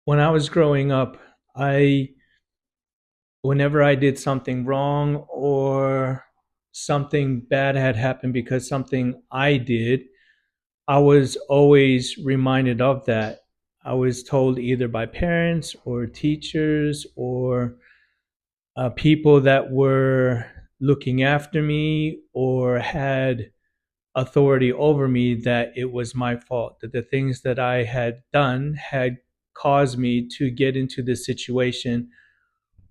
When I was growing up, I whenever I did something wrong or something bad had happened because something I did, I was always reminded of that. I was told either by parents or teachers or people that were looking after me or had authority over me that it was my fault, that the things that I had done had caused me to get into this situation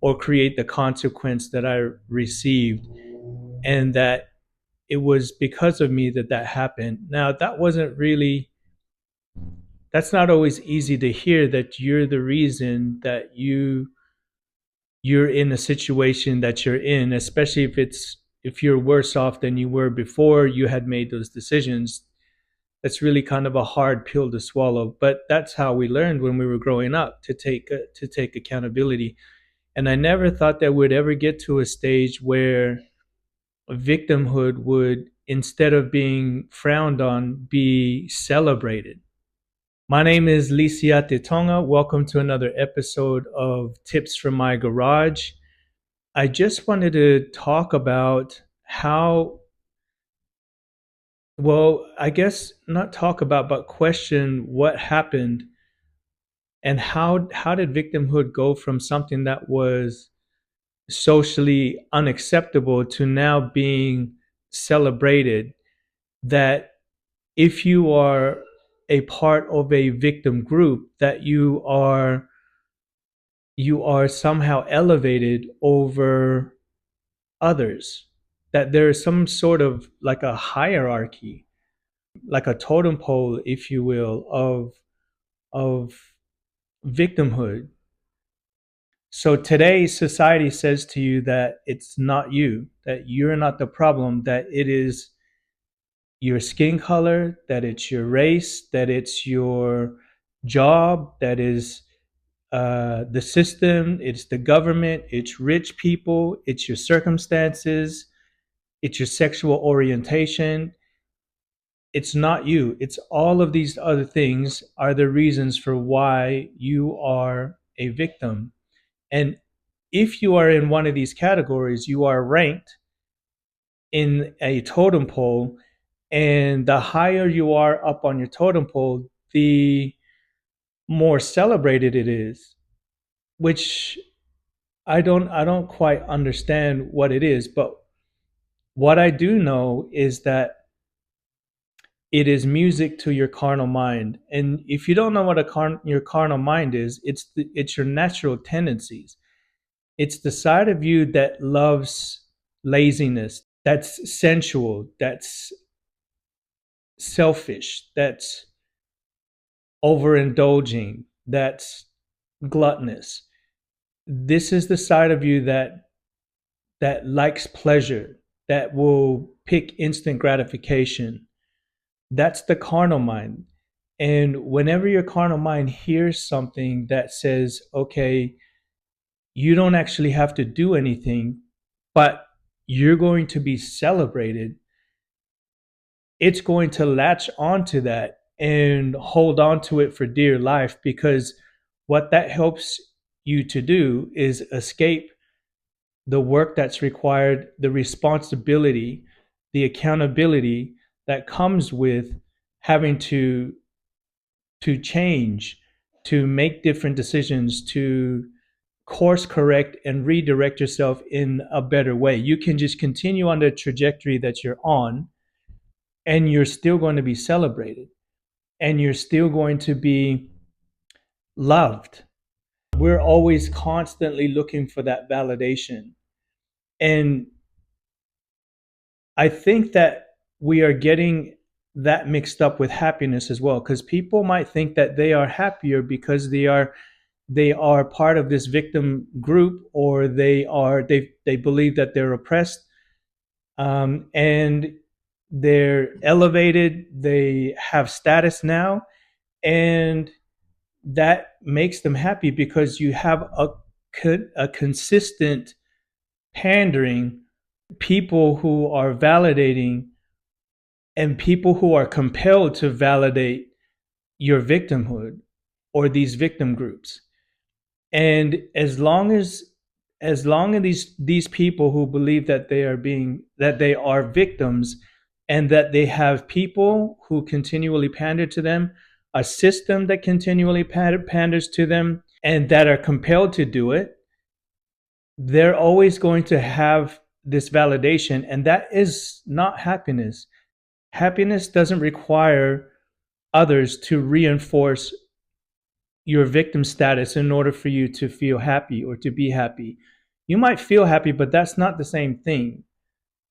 or create the consequence that I received, and that it was because of me that that happened. Now, that's not always easy to hear, that you're the reason that you're in a situation that you're in, especially if you're worse off than you were before you had made those decisions. That's really kind of a hard pill to swallow, but that's how we learned when we were growing up, to take accountability. And I never thought that we'd ever get to a stage where victimhood would, instead of being frowned on, be celebrated. My name is Lisiate Tonga. Welcome to another episode of Tips from My Garage. I just wanted to talk about how, well, I guess not talk about, but question what happened and how did victimhood go from something that was socially unacceptable to now being celebrated. That if you are a part of a victim group, that you are somehow elevated over others, that there is some sort of like a hierarchy, like a totem pole, if you will, of victimhood. So today, society says to you that it's not you, that you're not the problem, that it is your skin color, that it's your race, that it's your job, that is the system, it's the government, it's rich people, it's your circumstances, it's your sexual orientation. It's not you. It's all of these other things are the reasons for why you are a victim. And if you are in one of these categories, you are ranked in a totem pole. And the higher you are up on your totem pole, the more celebrated it is, which I don't quite understand what it is. But what I do know is that it is music to your carnal mind. And if you don't know what your carnal mind is, it's your natural tendencies. It's the side of you that loves laziness, that's sensual, that's selfish, that's overindulging, that's gluttonous. This is the side of you that likes pleasure, that will pick instant gratification. That's the carnal mind. And whenever your carnal mind hears something that says, okay, you don't actually have to do anything, but you're going to be celebrated, it's going to latch onto that and hold on to it for dear life, because what that helps you to do is escape the work that's required, the responsibility, the accountability that comes with having to change, to make different decisions, to course correct and redirect yourself in a better way. You can just continue on the trajectory that you're on, and you're still going to be celebrated, and you're still going to be loved. We're always constantly looking for that validation. And I think that we are getting that mixed up with happiness as well, because people might think that they are happier because they are part of this victim group, or they believe that they're oppressed, and they're elevated, they have status now, and that makes them happy because you have a consistent pandering, people who are validating, and people who are compelled to validate your victimhood or these victim groups. And as long as these people who believe that they are victims, and that they have people who continually pander to them, a system that continually panders to them, and that are compelled to do it, they're always going to have this validation, and that is not happiness. Happiness doesn't require others to reinforce your victim status in order for you to feel happy or to be happy. You might feel happy, but that's not the same thing.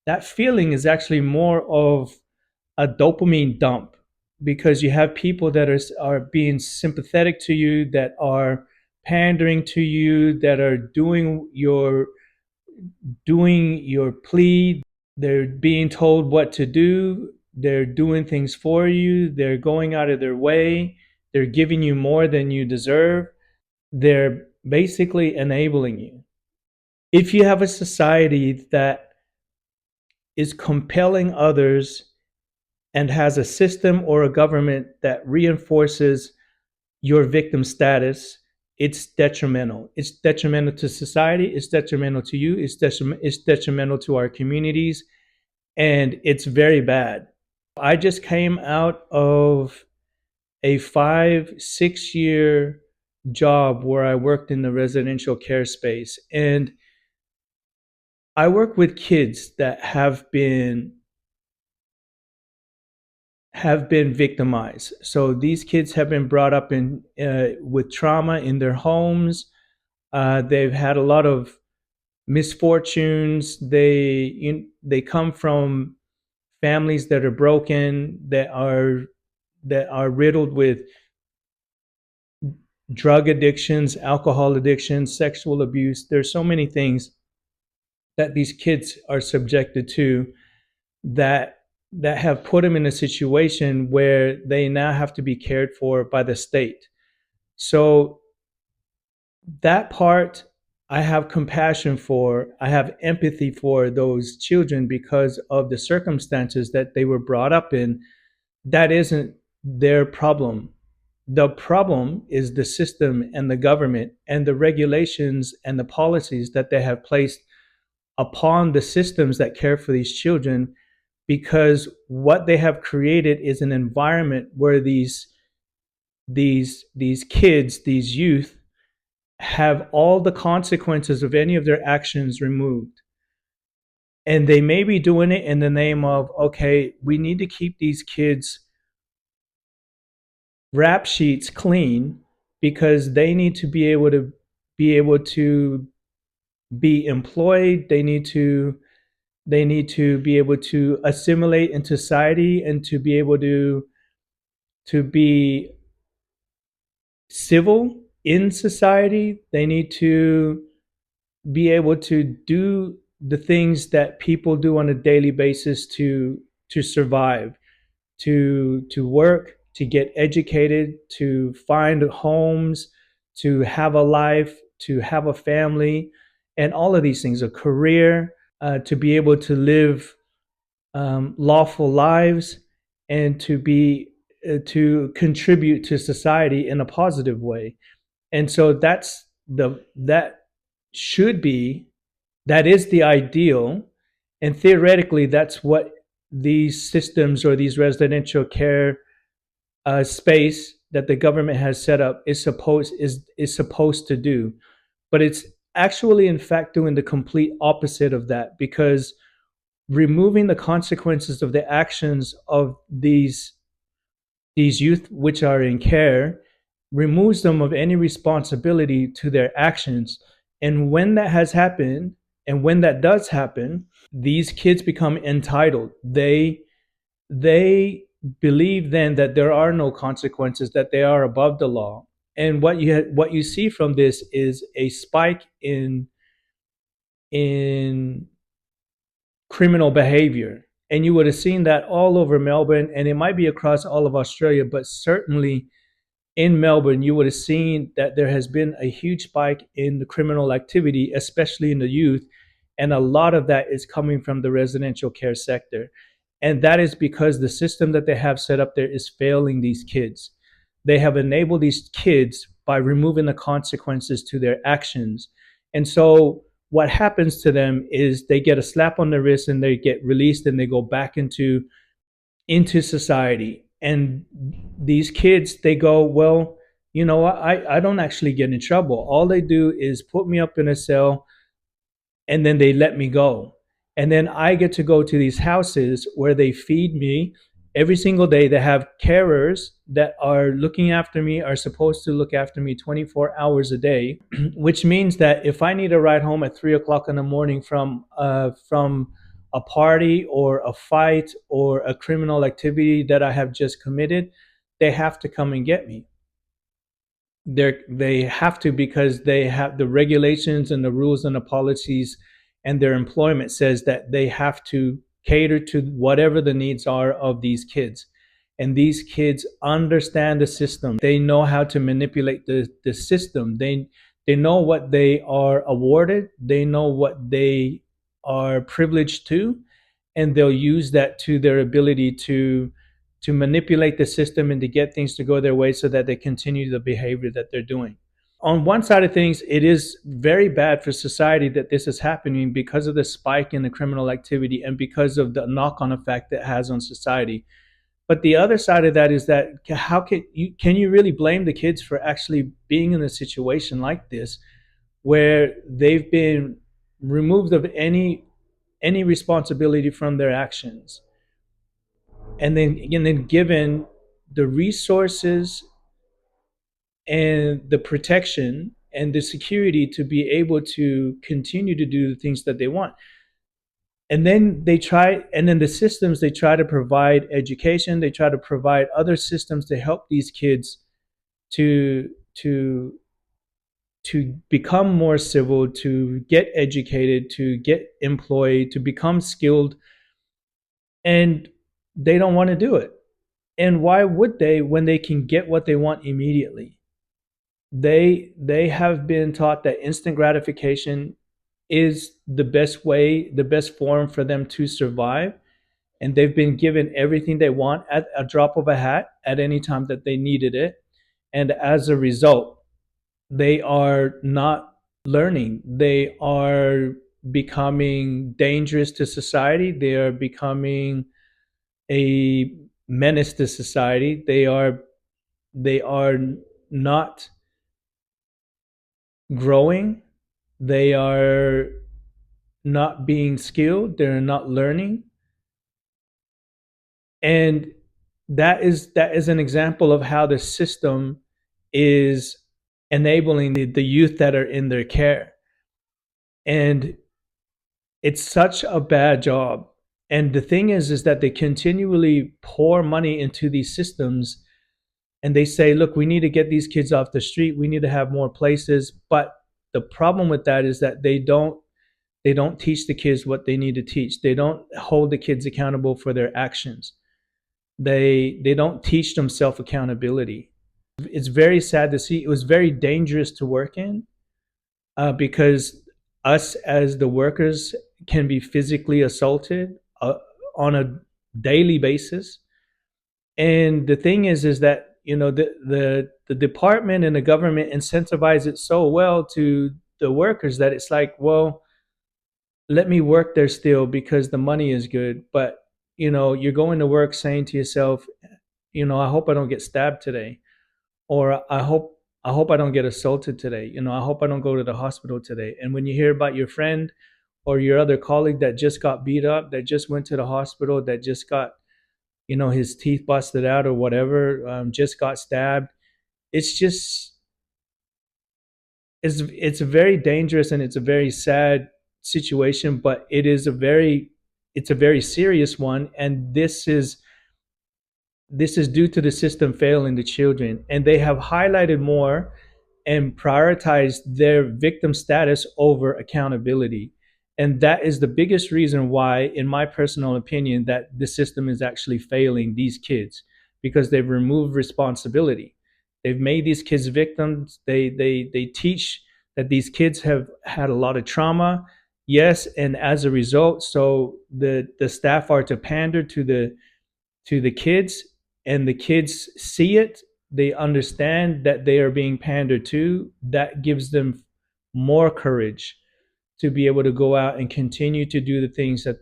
That feeling is actually more of a dopamine dump, because you have people that are being sympathetic to you, that are pandering to you, that are doing your plea. They're being told what to do. They're doing things for you. They're going out of their way. They're giving you more than you deserve. They're basically enabling you. If you have a society that is compelling others and has a system or a government that reinforces your victim status, it's detrimental. It's detrimental to society. It's detrimental to you. It's detrimental to our communities. And it's very bad. I just came out of a 5, 6 year job where I worked in the residential care space. And I work with kids that have been victimized. So these kids have been brought up in with trauma in their homes. They've had a lot of misfortunes. They come from families that are broken, that are riddled with drug addictions, alcohol addictions, sexual abuse. There's so many things that these kids are subjected to, that have put them in a situation where they now have to be cared for by the state. So that part, I have compassion for. I have empathy for those children because of the circumstances that they were brought up in. That isn't their problem. The problem is the system and the government and the regulations and the policies that they have placed upon the systems that care for these children, because what they have created is an environment where these kids, these youth, have all the consequences of any of their actions removed. And they may be doing it in the name of, okay, we need to keep these kids' rap sheets clean, because they need to be able to be employed. They need to be able to assimilate into society, and to be able to be civil in society. They need to be able to do the things that people do on a daily basis to survive, to work, to get educated, to find homes, to have a life, to have a family, and all of these things, a career, to be able to live lawful lives, and to contribute to society in a positive way. And so that should be that is the ideal, and theoretically that's what these systems or these residential care space that the government has set up is supposed to do. But it's actually in fact doing the complete opposite of that, because removing the consequences of the actions of these youth which are in care removes them of any responsibility to their actions. And when that has happened, and when that does happen, these kids become entitled. They believe then that there are no consequences, that they are above the law. And what you see from this is a spike in criminal behavior. And you would have seen that all over Melbourne, and it might be across all of Australia, but certainly in Melbourne, you would have seen that there has been a huge spike in the criminal activity, especially in the youth. And a lot of that is coming from the residential care sector. And that is because the system that they have set up there is failing these kids. They have enabled these kids by removing the consequences to their actions. And so what happens to them is they get a slap on the wrist and they get released and they go back into society. And these kids, they go, well, I don't actually get in trouble. All they do is put me up in a cell and then they let me go. And then I get to go to these houses where they feed me every single day. They have carers that are looking after me, are supposed to look after me 24 hours a day, which means that if I need a ride home at 3 o'clock in the morning from a party or a fight or a criminal activity that I have just committed, they have to come and get me. They have to, because they have the regulations and the rules and the policies, and their employment says that they have to cater to whatever the needs are of these kids. And these kids understand the system. They know how to manipulate the system. They know what they are awarded. They know what they are privileged to, and they'll use that to their ability to manipulate the system and to get things to go their way so that they continue the behavior that they're doing. On one side of things, it is very bad for society that this is happening because of the spike in the criminal activity and because of the knock-on effect it has on society. But the other side of that is that how can you really blame the kids for actually being in a situation like this, where they've been removed of any responsibility from their actions, and then given the resources and the protection and the security to be able to continue to do the things that they want. And then the systems, they try to provide education, they try to provide other systems to help these kids to to to become more civil, to get educated, to get employed, to become skilled, and they don't want to do it. And why would they, when they can get what they want immediately? They have been taught that instant gratification is the best way, the best form for them to survive. And they've been given everything they want at a drop of a hat at any time that they needed it. And as a result, they are not learning. They are becoming dangerous to society. They are becoming a menace to society. They are not growing. They are not being skilled. They're not learning. And that is an example of how the system is enabling the youth that are in their care. And it's such a bad job. And the thing is that they continually pour money into these systems, and they say, look, we need to get these kids off the street, we need to have more places. But the problem with that is that they don't teach the kids what they need to teach. They don't hold the kids accountable for their actions. They don't teach them self accountability. It's very sad to see. It was very dangerous to work in, because us as the workers can be physically assaulted on a daily basis. And the thing is that the department and the government incentivize it so well to the workers that it's like, well, let me work there still because the money is good. But you're going to work saying to yourself, I hope I don't get stabbed today, or I hope I don't get assaulted today. I hope I don't go to the hospital today. And when you hear about your friend or your other colleague that just got beat up, that just went to the hospital, that just got his teeth busted out or whatever, just got stabbed, it's just it's a very dangerous and it's a very sad situation. But it's a very serious one, and this is due to the system failing the children. And they have highlighted more and prioritized their victim status over accountability. And that is the biggest reason why, in my personal opinion, that the system is actually failing these kids, because they've removed responsibility. They've made these kids victims. They teach that these kids have had a lot of trauma. Yes, and as a result, so the staff are to pander to the kids, and the kids see it, they understand that they are being pandered to, that gives them more courage to be able to go out and continue to do the things that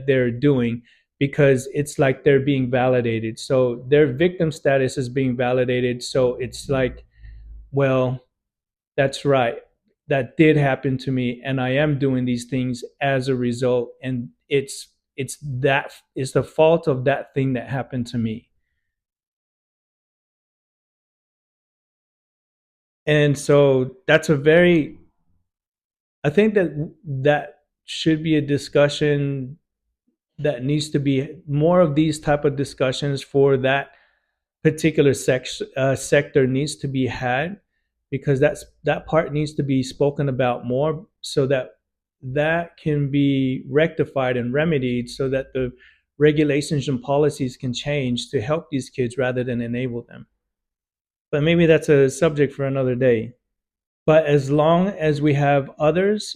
they're doing, because it's like they're being validated. So their victim status is being validated. So it's like, well, that's right. That did happen to me, and I am doing these things as a result. And it's the fault of that thing that happened to me. And so that's a very, I think that should be a discussion that needs to be more of these type of discussions for that particular sector needs to be had, because that part needs to be spoken about more, so that that can be rectified and remedied, so that the regulations and policies can change to help these kids rather than enable them. But maybe that's a subject for another day. But as long as we have others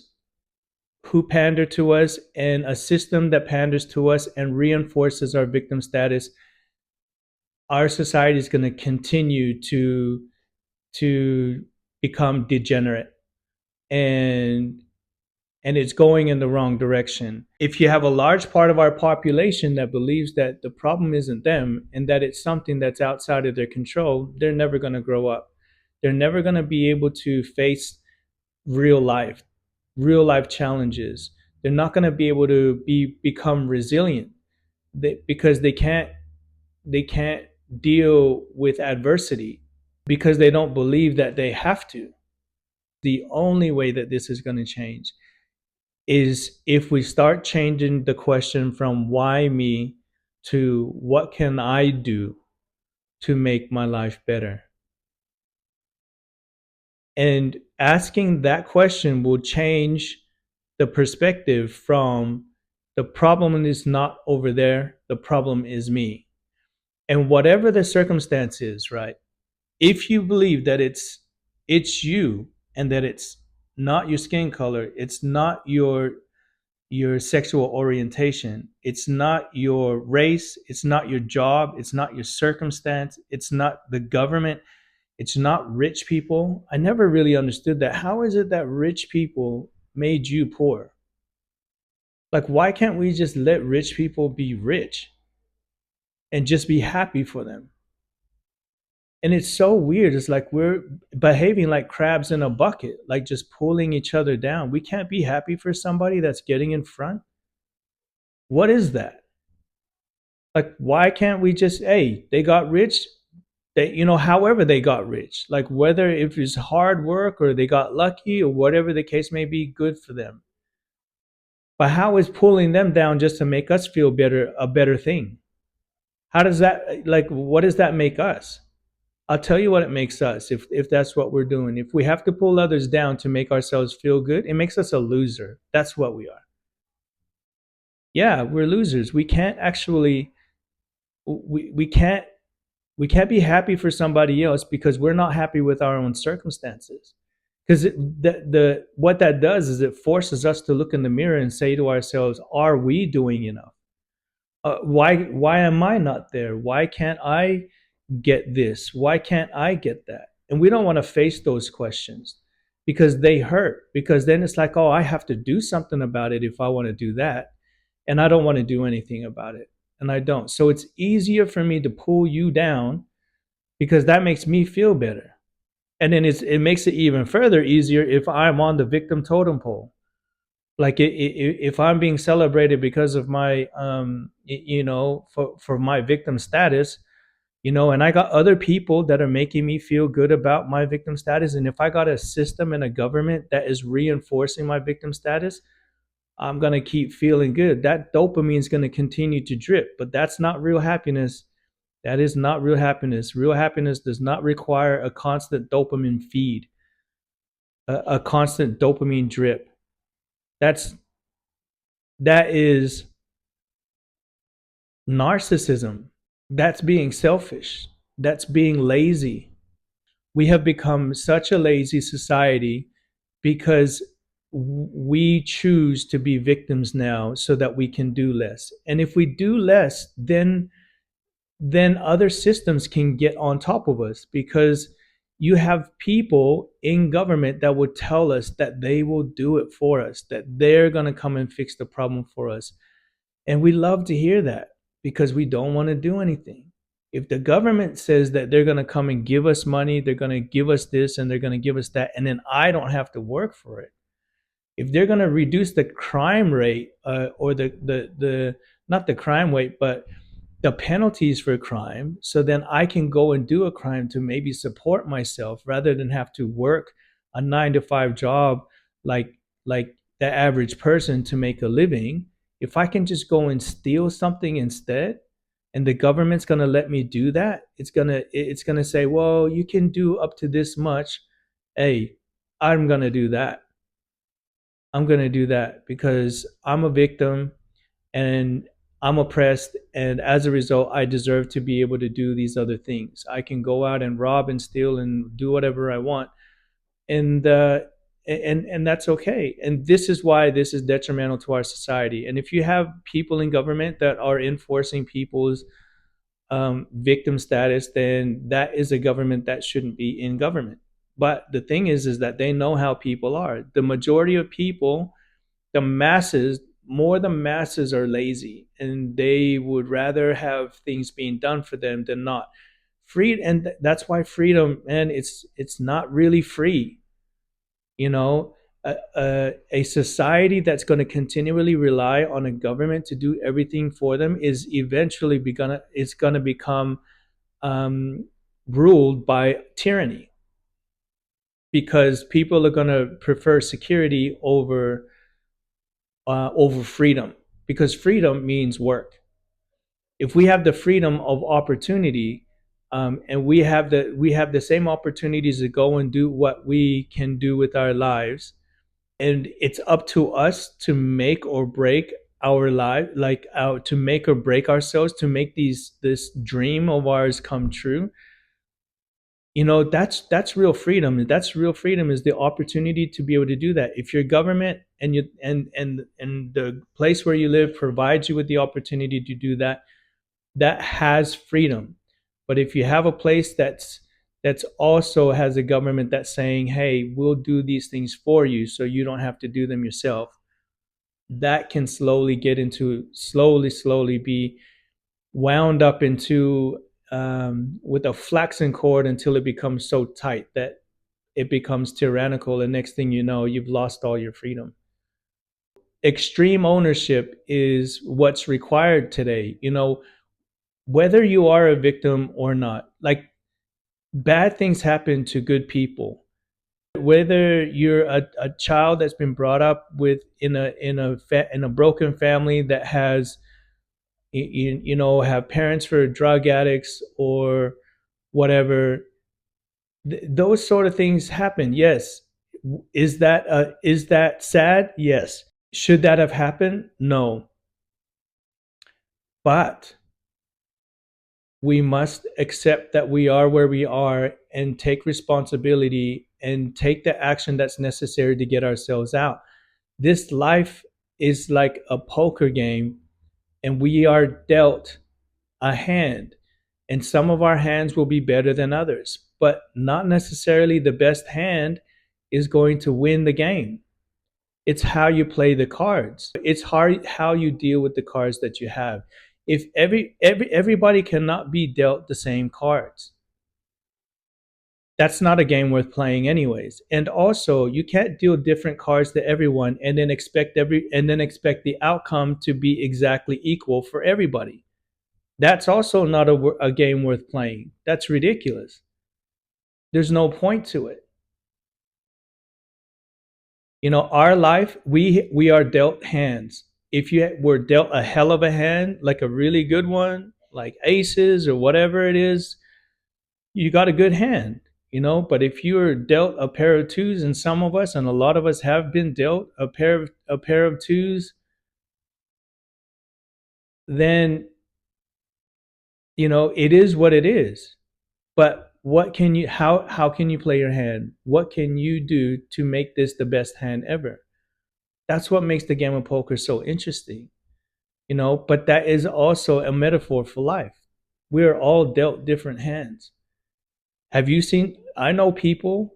who pander to us, and a system that panders to us and reinforces our victim status, our society is going to continue to become degenerate, and and it's going in the wrong direction. If you have a large part of our population that believes that the problem isn't them and that it's something that's outside of their control, they're never going to grow up. They're never going to be able to face real life, real life challenges. They're not going to be able to become resilient, because they can't deal with adversity, because they don't believe that they have to. The only way that this is going to change is if we start changing the question from why me to what can I do to make my life better. And asking that question will change the perspective from the problem is not over there, the problem is me. And whatever the circumstance is, right? If you believe that it's you, and that it's not your skin color, it's not your sexual orientation, it's not your race, it's not your job, it's not your circumstance, it's not the government, it's not rich people. I never really understood that. How is it that rich people made you poor? Like, why can't we just let rich people be rich and just be happy for them? And it's so weird. It's like we're behaving like crabs in a bucket, like just pulling each other down. We can't be happy for somebody that's getting in front. What is that? Like, why can't we just, hey, they got rich, they, however they got rich, like whether if it's hard work or they got lucky or whatever the case may be, good for them. But how is pulling them down just to make us feel better a better thing? How does that, like, what does that make us? I'll tell you what it makes us, if that's what we're doing. If we have to pull others down to make ourselves feel good, it makes us a loser. That's what we are. Yeah, we're losers. We can't actually, we can't we can't be happy for somebody else because we're not happy with our own circumstances. Because the what that does is it forces us to look in the mirror and say to ourselves, are we doing enough? Why am I not there? Why can't I get this? Why can't I get that? And we don't want to face those questions because they hurt. Because then it's like, oh, I have to do something about it if I want to do that. And I don't want to do anything about it. And I don't. So it's easier for me to pull you down because that makes me feel better. And then it makes it even further easier if I'm on the victim totem pole. Like if I'm being celebrated because of my, for my victim status, and I got other people that are making me feel good about my victim status. And if I got a system and a government that is reinforcing my victim status, I'm going to keep feeling good. That dopamine is going to continue to drip, but that's not real happiness. That is not real happiness. Real happiness does not require a constant dopamine feed, a constant dopamine drip. That's that is narcissism. That's being selfish. That's being lazy. We have become such a lazy society because we choose to be victims now so that we can do less. And if we do less, then then other systems can get on top of us, because you have people in government that would tell us that they will do it for us, that they're going to come and fix the problem for us. And we love to hear that, because we don't want to do anything. If the government says that they're going to come and give us money, they're going to give us this and they're going to give us that, and then I don't have to work for it. If they're going to reduce the crime rate, or the not the crime rate, but the penalties for crime, so then I can go and do a crime to maybe support myself rather than have to work a 9 to 5 job, like the average person, to make a living. If I can just go and steal something instead, and the government's going to let me do that, it's going to say, well, you can do up to this much. Hey, I'm going to do that. I'm going to do that because I'm a victim and I'm oppressed, and as a result, I deserve to be able to do these other things. I can go out and rob and steal and do whatever I want, and that's okay. And this is why this is detrimental to our society. And if you have people in government that are enforcing people's victim status, then that is a government that shouldn't be in government. But the thing is that they know how people are. The majority of people, the masses, more the masses are lazy, and they would rather have things being done for them than not. Free, and that's why freedom, man, it's not really free. You know, a society that's going to continually rely on a government to do everything for them is eventually gonna it's going to become um, ruled by tyranny, because people are going to prefer security over freedom, because freedom means work. If we have the freedom of opportunity, and we have the same opportunities to go and do what we can do with our lives, and it's up to us to make or break our life, like to make or break ourselves to make this dream of ours come true. That's real freedom. That's real freedom, is the opportunity to be able to do that. If your government and the place where you live provides you with the opportunity to do that, that has freedom. But if you have a place that's also has a government that's saying, hey, we'll do these things for you so you don't have to do them yourself, that can slowly be wound up into, with a flaxen cord, until it becomes so tight that it becomes tyrannical, and next thing you know, you've lost all your freedom. Extreme ownership is what's required today. Whether you are a victim or not, like, bad things happen to good people. Whether you're a child that's been brought up with in a broken family that has have parents for drug addicts or whatever, those sort of things happen. Yes. Is that sad? Yes. Should that have happened? No. But we must accept that we are where we are and take responsibility and take the action that's necessary to get ourselves out. This life is like a poker game, and we are dealt a hand, and some of our hands will be better than others, but not necessarily the best hand is going to win the game. It's how you play the cards. It's hard how you deal with the cards that you have. If everybody cannot be dealt the same cards, that's not a game worth playing anyways. And also, you can't deal different cards to everyone and then expect the outcome to be exactly equal for everybody. That's also not a game worth playing. That's ridiculous. There's no point to it. Our life, we are dealt hands. If you were dealt a hell of a hand, like a really good one, like aces or whatever it is, you got a good hand. But if you were dealt a pair of twos, and some of us and a lot of us have been dealt a pair of twos, then it is what it is. But what can you how can you play your hand? What can you do to make this the best hand ever? That's what makes the game of poker so interesting. But that is also a metaphor for life. we're all dealt different hands. Have you seen? I know people.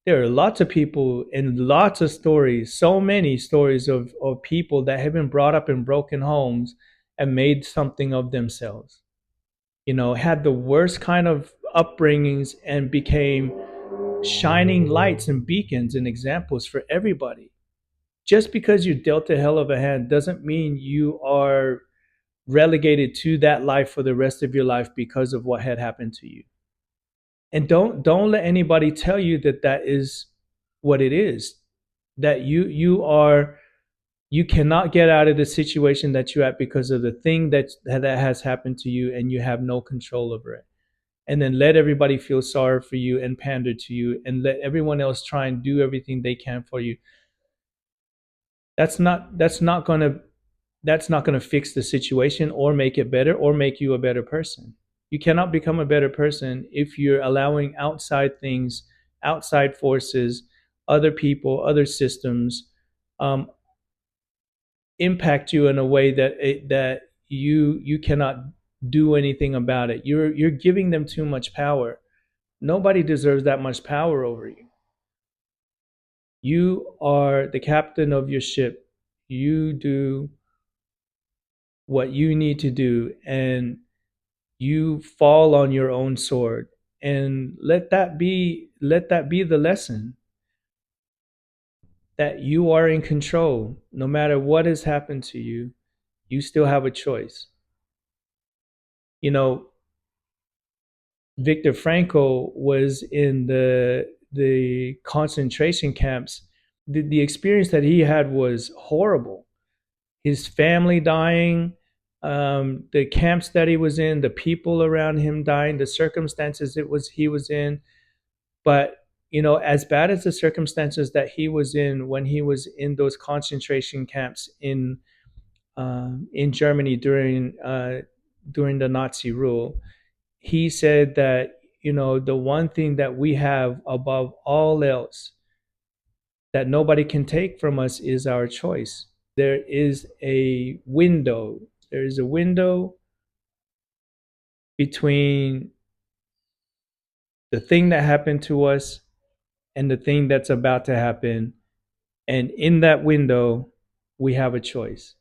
There are lots of people and lots of stories, so many stories of people that have been brought up in broken homes and made something of themselves. Had the worst kind of upbringings and became shining lights and beacons and examples for everybody. Just because you dealt a hell of a hand doesn't mean you are relegated to that life for the rest of your life because of what had happened to you. And don't let anybody tell you that that is what it is. That you cannot get out of the situation that you're at because of the thing that has happened to you, and you have no control over it. And then let everybody feel sorry for you and pander to you, and let everyone else try and do everything they can for you. That's not going to fix the situation or make it better or make you a better person. You cannot become a better person if you're allowing outside things, outside forces, other people, other systems, um, impact you in a way that you cannot do anything about it. You're giving them too much power. Nobody deserves that much power over you. You are the captain of your ship. You do what you need to do, and you fall on your own sword. And let that be the lesson, that you are in control. No matter what has happened to you, you still have a choice. You know, Viktor Frankl was in the concentration camps. The experience that he had was horrible. His family dying, the camps that he was in, the people around him dying, the circumstances it was he was in. But as bad as the circumstances that he was in when he was in those concentration camps in Germany during the Nazi rule, he said that the one thing that we have above all else that nobody can take from us is our choice. There is a window. There is a window between the thing that happened to us and the thing that's about to happen. And in that window, we have a choice.